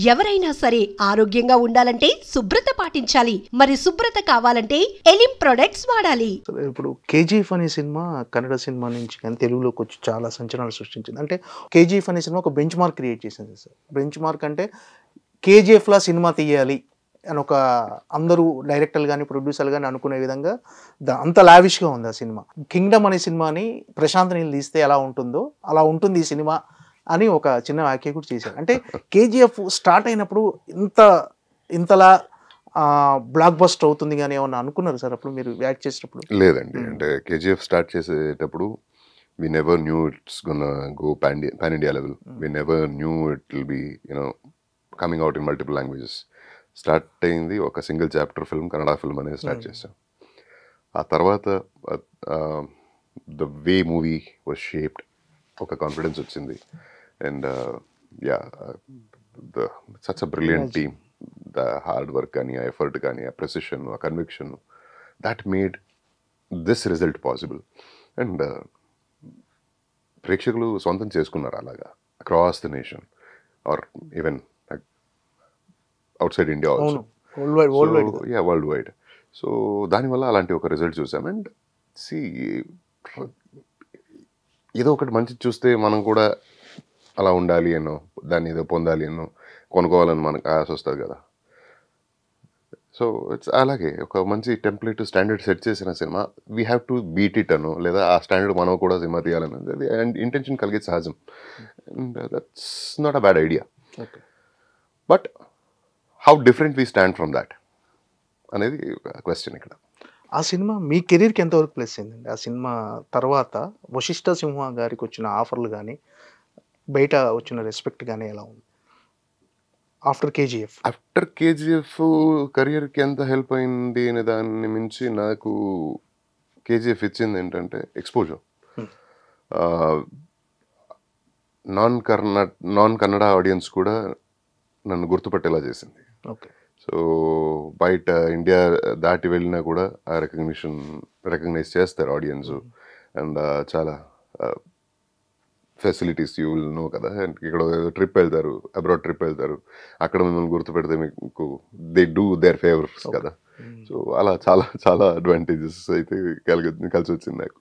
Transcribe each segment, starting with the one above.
ఎవరైనా సరే ఆరోగ్యంగా ఉండాలంటే శుభ్రత పాటించాలి. మరి శుభ్రత కావాలంటే ఎలిం ప్రొడక్ట్స్ వాడాలి. ఇప్పుడు కేజీఎఫ్ అనే సినిమా కన్నడ సినిమా నుంచి కానీ తెలుగులోకి వచ్చి చాలా సంచలనాలు సృష్టించింది. అంటే కేజీఎఫ్ అనే సినిమా ఒక బెంచ్ మార్క్ క్రియేట్ చేసింది సార్. బెంచ్ మార్క్ అంటే కేజీఎఫ్లా సినిమా తీయాలి అని ఒక అందరూ డైరెక్టర్లు కానీ ప్రొడ్యూసర్లు కానీ అనుకునే విధంగా అంత లావిష్గా ఉంది ఆ సినిమా. కింగ్డమ్ అనే సినిమాని ప్రశాంత్ నీల్ తీస్తే ఎలా ఉంటుందో అలా ఉంటుంది ఈ సినిమా అని ఒక చిన్న వ్యాఖ్య కూడా చేశారు. అంటే కేజీఎఫ్ స్టార్ట్ అయినప్పుడు ఇంతలా బ్లాక్ బస్టర్ అవుతుంది కానీ ఏమన్నా అనుకున్నారు సార్ అప్పుడు మీరు యాక్ట్ చేసేటప్పుడు? లేదండి, అంటే కేజీఎఫ్ స్టార్ట్ చేసేటప్పుడు we never knew it's gonna go pan India level. We never knew it will be, coming out in multiple languages. Start అయింది ఒక single chapter film, Kannada film అనేది స్టార్ట్ చేసాం. ఆ తర్వాత the way movie was shaped, ఒక confidence వచ్చింది. And such a brilliant team, the hard work కానీ, ఆ ఎఫర్ట్ కానీ, ఆ ప్రెసిషన్, ఆ conviction, that made this result possible. And ప్రేక్షకులు సొంతం చేసుకున్నారు అలాగా across the nation or even outside India also. Worldwide. So దానివల్ల అలాంటి ఒక రిజల్ట్ చూసాం. అండ్ ఏదో ఒకటి మంచి చూస్తే మనం కూడా అలా ఉండాలి అన్నో, దాన్ని ఏదో పొందాలి అన్నో, కొనుక్కోవాలని మనకు ఆశ వస్తుంది కదా. సో ఇట్స్ అలాగే ఒక మంచి టెంప్లెట్ స్టాండర్డ్ సెట్ చేసిన cinema we have to beat it అనో, లేదా ఆ స్టాండర్డ్ మనం కూడా సినిమా తీయాలన్నది అండ్ ఇంటెన్షన్ కలిగే సహజం. And that's not a bad idea. But how different we stand from that అనేది క్వశ్చన్ ఇక్కడ. ఆ సినిమా మీ కెరీర్కి ఎంతవరకు ప్లస్ అయిందండి? ఆ సినిమా తర్వాత వశిష్ఠ సింహ గారికి వచ్చిన ఆఫర్లు కానీ, బయట వచ్చిన రెస్పెక్ట్ కానీ ఎలా ఉంది ఆఫ్టర్ కేజీఎఫ్? ఆఫ్టర్ కేజీఎఫ్ కెరియర్కి ఎంత హెల్ప్ అయింది అనే దాన్ని మించి నాకు కేజీఎఫ్ ఇచ్చింది ఏంటంటే ఎక్స్పోజర్. నాన్ కన్నడ ఆడియన్స్ కూడా నన్ను గుర్తుపట్టేలా చేసింది. సో బయట ఇండియా దాటి వెళ్ళినా కూడా ఆ రికగ్నైజ్ చేస్తారు ఆడియన్స్. అండ్ చాలా ఫెసిలిటీస్ యూ విల్ నో కదా. ఇక్కడ ట్రిప్ వెళ్తారు, అబ్రాడ్ ట్రిప్ వెళ్తారు, అక్కడ మిమ్మల్ని గుర్తుపెడితే మీకు దే డూ దేర్ ఫేవర్స్ కదా. సో అలా చాలా చాలా అడ్వాంటేజెస్ అయితే కలిసి వచ్చింది నాకు.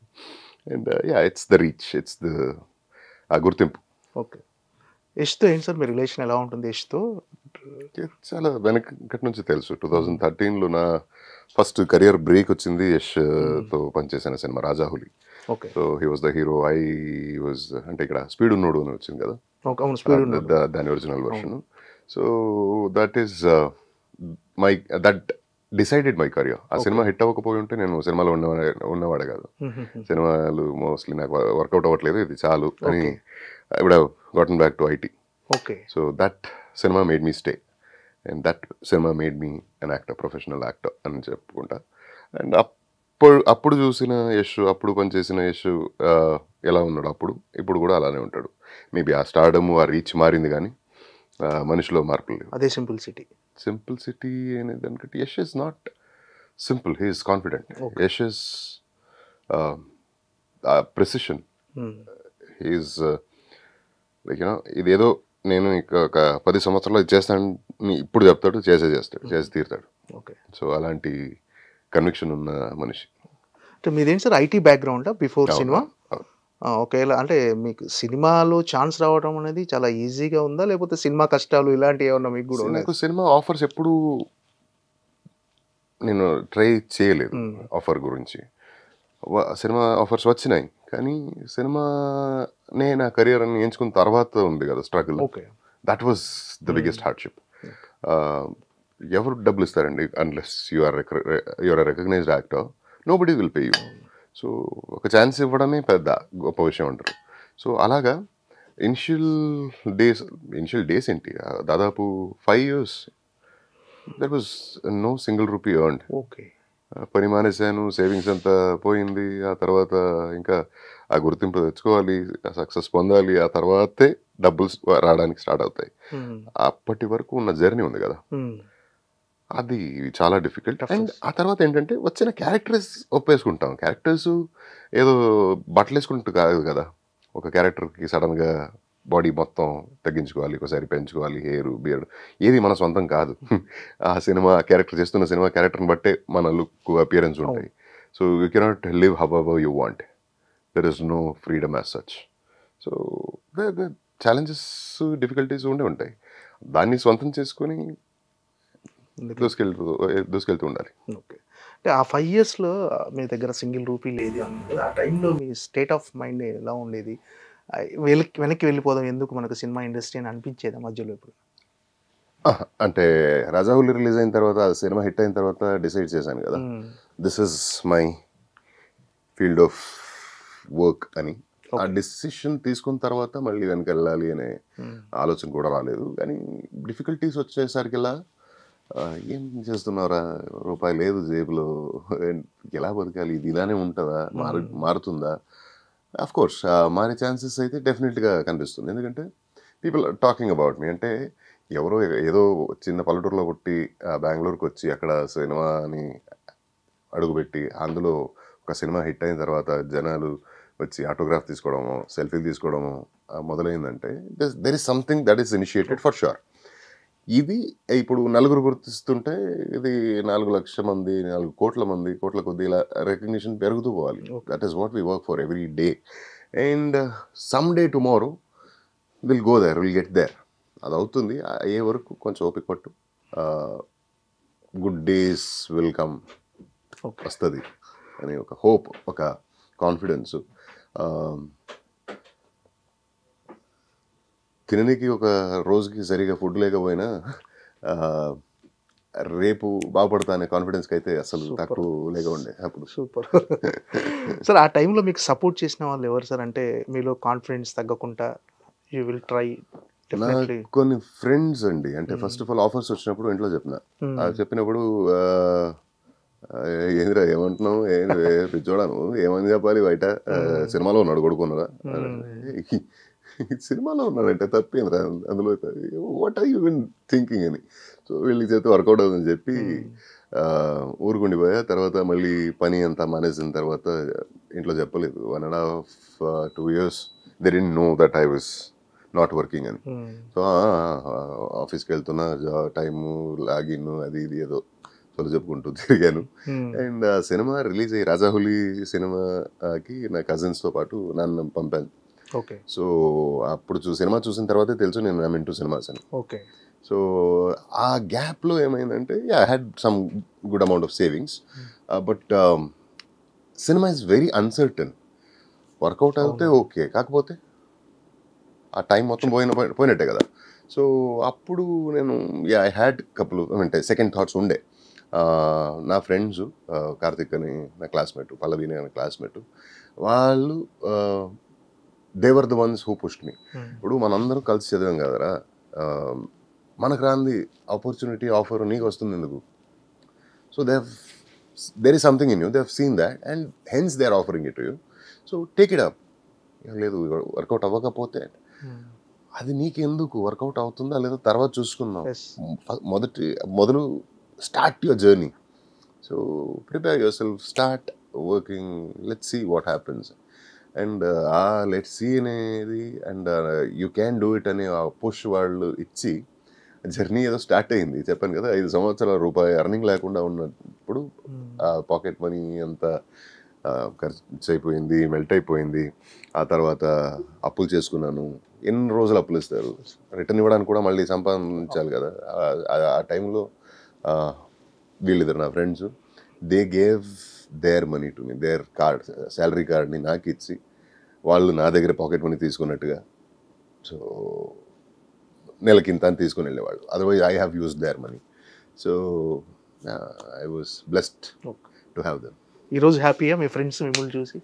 And it's the reach, it's the ఆ గుర్తింపు. ఓకే. యష్తో ఏంటి సార్ మీ రిలేషన్ ఎలా ఉంటుంది? యష్తో చాలా వెనకటి నుంచి తెలుసు. 2013లో నా ఫస్ట్ కెరియర్ బ్రేక్ వచ్చింది యష్తో పనిచేసిన cinema Rajahuli. So he was the hero, I was, అంటే ఇక్కడ స్పీడ్ ఉన్నోడు అని వచ్చింది కదా, దాని original version. So that is that decided my career. ఆ సినిమా హిట్ అవ్వకపోయి ఉంటే నేను సినిమాలో ఉన్నవాడే కాదు. సినిమాలు మోస్ట్లీ నాకు వర్కౌట్ అవ్వట్లేదు, ఇది చాలు అని I would have gotten back to IT. So that cinema made me stay, and that cinema made me an actor, professional actor అని చెప్పుకుంటా. అండ్ అప్పుడు చూసిన యష్, అప్పుడు పనిచేసిన యష్ ఎలా ఉన్నాడు అప్పుడు, ఇప్పుడు కూడా అలానే ఉంటాడు. మేబీ ఆ స్టార్డమ్, ఆ రీచ్ మారింది కానీ మనిషిలో మార్పులు లేవు. అదే సింపుల్సిటీ అనేది దానికంటే Yash is not simple, he is confident. Yash is precision. He is like ఇదేదో నేను ఒక 10 సంవత్సరాలు చేస్తాను ఇప్పుడు చెప్తాడు, చేసి తీరుతాడు. సో అలాంటి కన్విక్షన్ ఉన్న మనిషి. అంటే మీదేంటి sir IT background before cinema? ఒకవేళ అంటే మీకు సినిమాలో ఛాన్స్ రావడం అనేది చాలా ఈజీగా ఉందా, లేకపోతే సినిమా కష్టాలు ఇలాంటివి ఏమన్నా మీకు కూడా? నాకు సినిమా ఆఫర్స్ ఎప్పుడు నేను ట్రై చేయలేదు. ఆఫర్ గురించి సినిమా ఆఫర్స్ వచ్చినాయి, కానీ సినిమానే నా కెరియర్ అని ఎంచుకున్న తర్వాత ఉంది కదా struggle. That was the biggest hardship. ఎవరు డబ్బులు ఇస్తారండి? Unless you're recognised actor, nobody will pay you. So ఒక ఛాన్స్ ఇవ్వడమే పెద్ద గొప్ప విషయం అంటారు. సో అలాగా ఇనిషియల్ డేస్ ఏంటి, దాదాపు 5 years that was no single rupee earned. పని మానేశాను, సేవింగ్స్ అంతా పోయింది. ఆ తర్వాత ఇంకా ఆ గుర్తింపు తెచ్చుకోవాలి, ఆ సక్సెస్ పొందాలి, ఆ తర్వాతే డబ్బులు రావడానికి స్టార్ట్ అవుతాయి. అప్పటి వరకు ఉన్న జర్నీ ఉంది కదా, అది చాలా డిఫికల్ట్. అండ్ ఆ తర్వాత ఏంటంటే వచ్చిన క్యారెక్టర్స్ ఒప్పేసుకుంటాం. క్యారెక్టర్స్ ఏదో బట్టలు వేసుకుంటూ కాదు కదా. ఒక క్యారెక్టర్కి సడన్గా బాడీ మొత్తం తగ్గించుకోవాలి, ఒకసారి పెంచుకోవాలి, హెయిర్ బియర్డ్, ఏది మన సొంతం కాదు. ఆ సినిమా క్యారెక్టర్ చేస్తున్న సినిమా క్యారెక్టర్ని బట్టే మన లుక్ అపియరెన్స్ ఉంటాయి. So you cannot live however you want, there is no freedom as such. So the challenges difficulties ఉండే ఉంటాయి, దాన్ని సొంతం చేసుకొని దూసుకెళ్తూ ఉండాలి. ఓకే. అంటే ఆ 5 yearsలో మీ దగ్గర సింగిల్ రూపీ లేదు అని కదా, ఆ టైంలో మీ స్టేట్ ఆఫ్ మైండ్ ఎలా ఉండేది? వెనక్కి వెళ్ళిపోదాం, ఎందుకు మనకు సినిమా ఇండస్ట్రీ అని అనిపించేదా మధ్యలో ఇప్పుడు? అంటే రాజాహులి రిలీజ్ అయిన తర్వాత, సినిమా హిట్ అయిన తర్వాత డిసైడ్ చేశాను కదా, this is my field of work అని. ఆ డిసిషన్ తీసుకున్న తర్వాత మళ్ళీ వెనక్కి వెళ్ళాలి అనే ఆలోచన కూడా రాలేదు. కానీ డిఫికల్టీస్ వచ్చేసరికిలా ఏం చేస్తున్నారా, రూపాయి లేదు జేబులో, ఎలా బతకాలి, ఇది ఇలానే ఉంటుందా, మారుతుందా? అఫ్ కోర్స్ మారే ఛాన్సెస్ అయితే డెఫినెట్గా కనిపిస్తుంది. ఎందుకంటే పీపుల్ టాకింగ్ అబౌట్ మీ. అంటే ఎవరో ఏదో చిన్న పల్లెటూరులో పుట్టి బెంగళూరుకి వచ్చి అక్కడ సినిమాని అడుగుపెట్టి అందులో ఒక సినిమా హిట్ అయిన తర్వాత జనాలు వచ్చి ఆటోగ్రాఫ్ తీసుకోవడము, సెల్ఫీలు తీసుకోవడము మొదలైందంటే there is something that is initiated for sure. ఇది ఇప్పుడు నలుగురు గుర్తిస్తుంటే ఇది 4 లక్షల మంది, 4 కోట్ల మంది, కోట్ల కొద్ది ఇలా రికగ్నిషన్ పెరుగుతూ పోవాలి. That is what we work for every day. And some day tomorrow will go there, will get there. అది అవుతుంది. అయ్యే వరకు కొంచెం ఓపిక పట్టు, గుడ్ డేస్ విల్ కమ్, వస్తుంది అని ఒక హోప్, ఒక కాన్ఫిడెన్స్. తినడానికి ఒక రోజుకి సరిగా ఫుడ్ లేకపోయినా రేపు బాగుపడతా అనే కాన్ఫిడెన్స్కి అయితే అసలు తక్కువ లేక ఉండే అప్పుడు. Super sir. ఆ టైంలో మీకు సపోర్ట్ చేసిన వాళ్ళు ఎవరు సార్? అంటే మీలో కాన్ఫిడెన్స్ తగ్గకుండా యూ విల్ ట్రై. కొన్ని ఫ్రెండ్స్ అండి. అంటే ఫస్ట్ ఆఫ్ ఆల్ ఆఫర్స్ వచ్చినప్పుడు ఇంట్లో చెప్పినప్పుడు ఏందిరా ఏమంటున్నావు, చూడాను ఏమని చెప్పాలి, బయట సినిమాలో ఉన్నాడు కొడుకున్నారా, సినిమాలో ఉన్నాడంటే తప్పేంద్రా అందులో, what are you been thinking అని. సో వీళ్ళకి చేస్తే వర్కౌట్ అవుతుందని చెప్పి ఊరుకుండిపోయా. తర్వాత మళ్ళీ పని అంతా మానేసిన తర్వాత ఇంట్లో చెప్పలేదు. 1.5 2 years they didn't know that I was not working అని. సో ఆఫీస్కి వెళ్తున్నా, టైము లాగిన్ అది ఇది ఏదో సొలు చెప్పుకుంటూ తిరిగాను. అండ్ సినిమా రిలీజ్ అయ్యి రాజాహులి సినిమాకి నా కజిన్స్తో పాటు నన్ను పంపాను. ఓకే. సో అప్పుడు సినిమా చూసిన తర్వాతే తెలుసు నేను ఐమ్ ఇంటూ సినిమాస్ అని. ఓకే. సో ఆ గ్యాప్లో ఏమైందంటే I had some good amount of savings, but cinema is very uncertain. Work out అవుతే ఓకే, కాకపోతే ఆ టైం మొత్తం పోయినట్టే కదా. సో అప్పుడు నేను ఐ హ్యాడ్ కపుల్ అంటే సెకండ్ థాట్స్ ఉండే. నా ఫ్రెండ్స్ కార్తిక్ అని నా క్లాస్మేట్, పల్లవిని అని క్లాస్మేట్, వాళ్ళు they were the ones who pushed me. ఇప్పుడు మనందరం కలిసి చదివాం కదరా, మనకు రాంది ఆపర్చునిటీ ఆఫర్ నీకు వస్తుంది ఎందుకు? So there is something in you, they have seen that and hence they are offering it to you. So take it up. లేదు వర్కౌట్ అవ్వకపోతే అది నీకెందుకు, వర్కౌట్ అవుతుందా లేదా తర్వాత చూసుకుందాం. మొదలు start your journey. So prepare yourself, start working, let's see what happens. And ఆ లెట్స్ సీ అనేది and you can do it అనే పుష్ వాళ్ళు ఇచ్చి జర్నీ ఏదో స్టార్ట్ అయింది. చెప్పాను కదా, 5 సంవత్సరాల రూపాయి ఎర్నింగ్ లేకుండా ఉన్నప్పుడు పాకెట్ మనీ అంతా ఖర్చు అయిపోయింది, మెల్ట్ అయిపోయింది. ఆ తర్వాత అప్పులు చేసుకున్నాను. ఎన్ని రోజులు అప్పులు ఇస్తారు, రిటర్న్ ఇవ్వడానికి కూడా మళ్ళీ సంపాదించాలి కదా. ఆ టైంలో వీళ్ళిద్దరు నా friends, they gave their money to me, their card, salary కార్డ్ని నాకు ఇచ్చి వాళ్ళు నా దగ్గర పాకెట్ మనీ తీసుకున్నట్టుగా. సో నెలకింత అని తీసుకుని వెళ్ళేవాళ్ళు. Otherwise I have used their money. So I was blessed to have them. ఈరోజు హ్యాపీయా మీ ఫ్రెండ్స్ మిమ్మల్ని చూసి?